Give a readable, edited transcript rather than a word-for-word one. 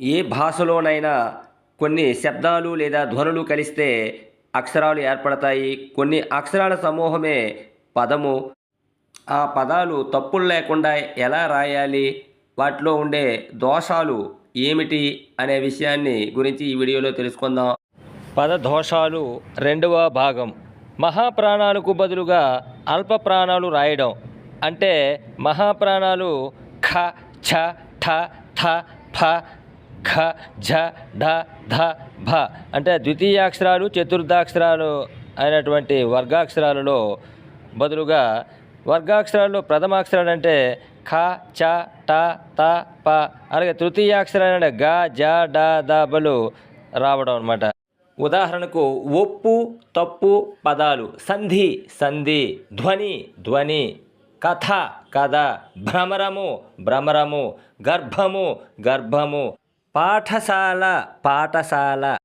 ఏ భాషలోనైనా కొన్ని శబ్దాలు లేదా ధ్వనులు కలిస్తే అక్షరాలు ఏర్పడతాయి. కొన్ని అక్షరాల సమూహమే పదము. ఆ పదాలు తప్పులు లేకుండా ఎలా రాయాలి? వాటిలో ఉండే దోషాలు ఏమిటి? అనే విషయాన్ని గురించి ఈ వీడియోలో తెలుసుకుందాం. పదదోషాలు రెండవ భాగం. మహాప్రాణాలకు బదులుగా అల్ప ప్రాణాలు రాయడం. అంటే మహాప్రాణాలు ఖ, ఛ, ఠ, థ, ఫ, ఖ, ఝ, ఢ, ధ, భ అంటే ద్వితీయాక్షరాలు చతుర్థాక్షరాలు అయినటువంటి వర్గాక్షరాలలో బదులుగా వర్గాక్షరాల్లో ప్రథమాక్షరాలు అంటే ఖ, చ, ట, త, ప అలాగే తృతీయాక్షరాలు అంటే గ, జ, డ, ద, బలు రావడం అన్నమాట. ఉదాహరణకు ఒప్పు తప్పు పదాలు, సంధి సంధి, ధ్వని ధ్వని, కథ కథ, భ్రమరము భ్రమరము, గర్భము గర్భము, పాఠశాల పాఠశాల.